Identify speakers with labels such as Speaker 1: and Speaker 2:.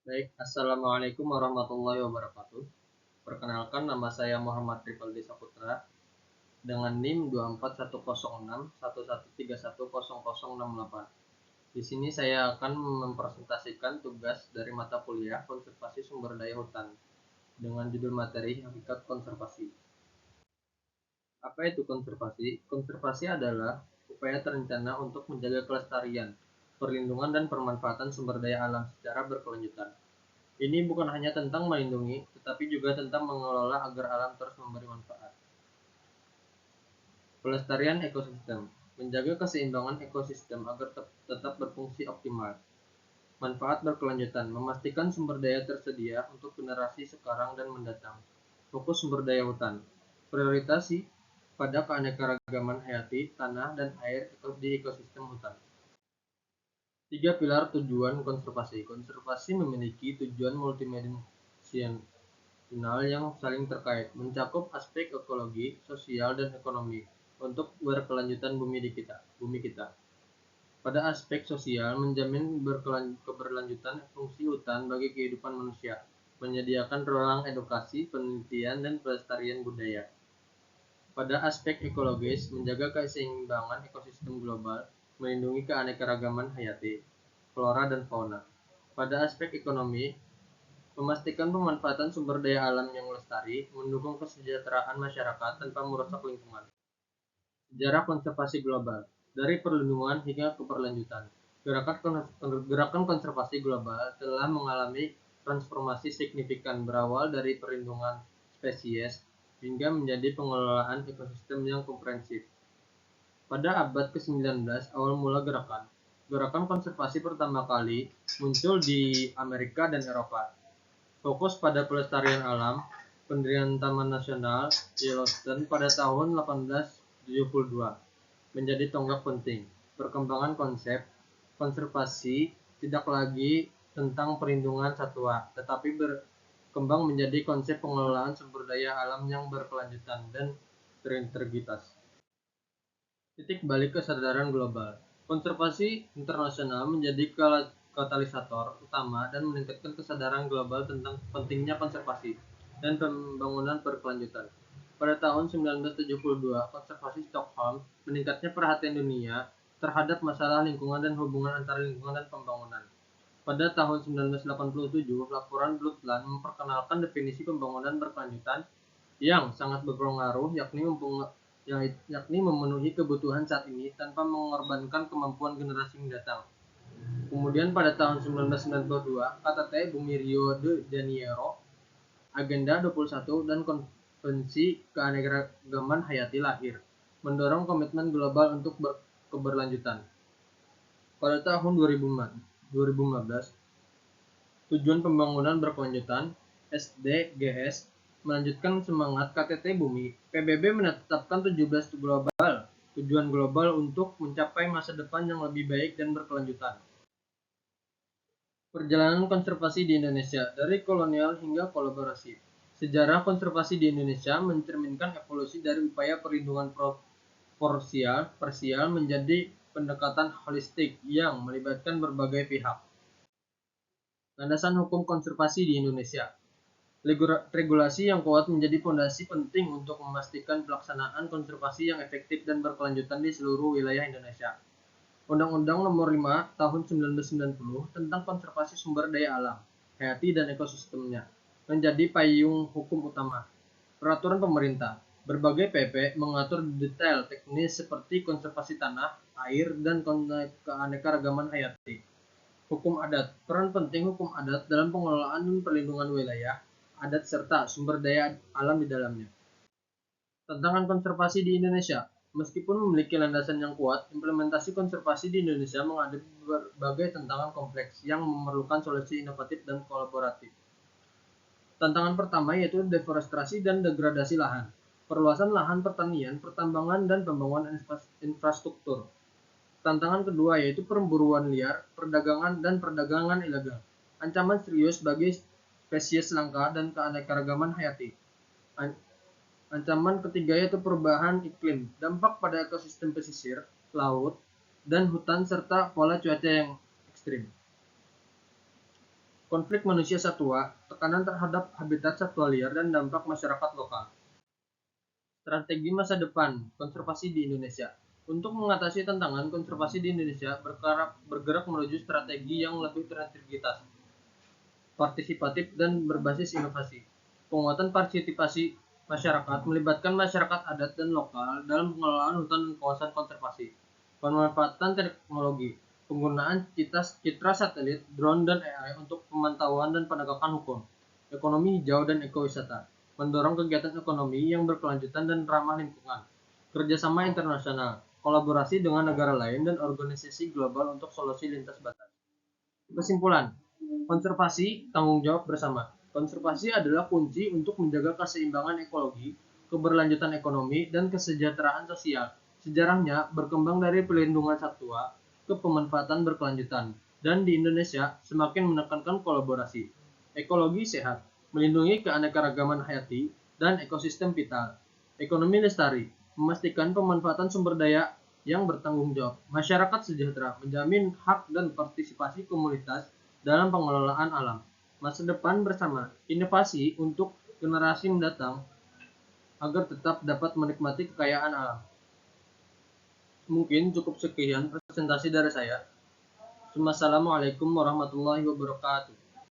Speaker 1: Baik, Assalamualaikum warahmatullahi wabarakatuh. Perkenalkan, nama saya Muhammad Rifaldi Saputra dengan NIM 2410611310068. Di sini saya akan mempresentasikan tugas dari mata kuliah Konservasi Sumber Daya Hutan dengan judul materi Habitat Konservasi. Apa itu konservasi? Konservasi adalah upaya terencana untuk menjaga kelestarian, perlindungan, dan pemanfaatan sumber daya alam secara berkelanjutan. Ini bukan hanya tentang melindungi, tetapi juga tentang mengelola agar alam terus memberi manfaat. Pelestarian ekosistem, menjaga keseimbangan ekosistem agar tetap berfungsi optimal. Manfaat berkelanjutan, memastikan sumber daya tersedia untuk generasi sekarang dan mendatang. Fokus sumber daya hutan, prioritasi pada keanekaragaman hayati, tanah, dan air di ekosistem hutan. Tiga pilar tujuan konservasi. Konservasi memiliki tujuan multidimensional yang saling terkait, mencakup aspek ekologi, sosial, dan ekonomi untuk berkelanjutan bumi kita. Pada aspek sosial, menjamin keberlanjutan fungsi hutan bagi kehidupan manusia, menyediakan ruang edukasi, penelitian, dan pelestarian budaya. Pada aspek ekologis, menjaga keseimbangan ekosistem global, melindungi keanekaragaman hayati, flora dan fauna. Pada aspek ekonomi, memastikan pemanfaatan sumber daya alam yang lestari, mendukung kesejahteraan masyarakat tanpa merusak lingkungan. Sejarah konservasi global, dari perlindungan hingga keberlanjutan. Gerakan konservasi global telah mengalami transformasi signifikan berawal dari perlindungan spesies hingga menjadi pengelolaan ekosistem yang komprehensif. Pada abad ke-19, awal mula gerakan konservasi pertama kali muncul di Amerika dan Eropa. Fokus pada pelestarian alam, pendirian Taman Nasional Yellowstone pada tahun 1872 menjadi tonggak penting. Perkembangan konsep konservasi tidak lagi tentang perlindungan satwa, tetapi berkembang menjadi konsep pengelolaan sumber daya alam yang berkelanjutan dan berintegritas. Titik balik kesadaran global. Konservasi internasional menjadi katalisator utama dan meningkatkan kesadaran global tentang pentingnya konservasi dan pembangunan berkelanjutan. Pada tahun 1972, konservasi Stockholm meningkatnya perhatian dunia terhadap masalah lingkungan dan hubungan antara lingkungan dan pembangunan. Pada tahun 1987, laporan Brundtland memperkenalkan definisi pembangunan berkelanjutan yang sangat berpengaruh, yakni memenuhi kebutuhan saat ini tanpa mengorbankan kemampuan generasi mendatang. Kemudian pada tahun 1992, KTT Bumi Rio de Janeiro, Agenda 21 dan Konvensi Keanekaragaman Hayati lahir, mendorong komitmen global untuk keberlanjutan. Pada tahun 2015, Tujuan Pembangunan Berkelanjutan (SDGs) melanjutkan semangat KTT Bumi. PBB menetapkan 17 tujuan global untuk mencapai masa depan yang lebih baik dan berkelanjutan. Perjalanan konservasi di Indonesia, dari kolonial hingga kolaborasi. Sejarah konservasi di Indonesia mencerminkan evolusi dari upaya perlindungan parsial menjadi pendekatan holistik yang melibatkan berbagai pihak. Landasan hukum konservasi di Indonesia. Regulasi yang kuat menjadi fondasi penting untuk memastikan pelaksanaan konservasi yang efektif dan berkelanjutan di seluruh wilayah Indonesia. Undang-Undang Nomor 5 Tahun 1990 tentang Konservasi Sumber Daya Alam, Hayati dan Ekosistemnya menjadi payung hukum utama. Peraturan pemerintah. Berbagai PP mengatur detail teknis seperti konservasi tanah, air, dan keanekaragaman hayati. Hukum adat. Peran penting hukum adat dalam pengelolaan dan perlindungan wilayah adat serta sumber daya alam di dalamnya. Tantangan konservasi di Indonesia. Meskipun memiliki landasan yang kuat, implementasi konservasi di Indonesia menghadapi berbagai tantangan kompleks yang memerlukan solusi inovatif dan kolaboratif. Tantangan pertama yaitu deforestasi dan degradasi lahan. Perluasan lahan pertanian, pertambangan, dan pembangunan infrastruktur. Tantangan kedua yaitu perburuan liar, perdagangan, dan perdagangan ilegal. Ancaman serius bagi spesies langka dan keanekaragaman hayati. Ancaman ketiga yaitu perubahan iklim, dampak pada ekosistem pesisir, laut, dan hutan serta pola cuaca yang ekstrim. konflik manusia satwa, tekanan terhadap habitat satwa liar, dan dampak masyarakat lokal. Strategi masa depan konservasi di Indonesia. Untuk mengatasi tantangan konservasi di Indonesia, bergerak menuju strategi yang lebih terintegritas, partisipatif, dan berbasis inovasi. Penguatan partisipasi masyarakat melibatkan masyarakat adat dan lokal dalam pengelolaan hutan dan kawasan konservasi. Pemanfaatan teknologi, penggunaan citra satelit, drone, dan AI untuk pemantauan dan penegakan hukum. Ekonomi hijau dan ekowisata, mendorong kegiatan ekonomi yang berkelanjutan dan ramah lingkungan. Kerjasama internasional, kolaborasi dengan negara lain dan organisasi global untuk solusi lintas batas. Kesimpulan, konservasi tanggung jawab bersama. Konservasi adalah kunci untuk menjaga keseimbangan ekologi, keberlanjutan ekonomi, dan kesejahteraan sosial. Sejarahnya berkembang dari pelindungan satwa ke pemanfaatan berkelanjutan, dan di Indonesia semakin menekankan kolaborasi. Ekologi sehat, melindungi keanekaragaman hayati dan ekosistem vital. Ekonomi lestari, memastikan pemanfaatan sumber daya yang bertanggung jawab. Masyarakat sejahtera, menjamin hak dan partisipasi komunitas dalam pengelolaan alam. Masa depan bersama, inovasi untuk generasi mendatang agar tetap dapat menikmati kekayaan alam. Mungkin cukup sekian presentasi dari saya. Wassalamualaikum warahmatullahi wabarakatuh.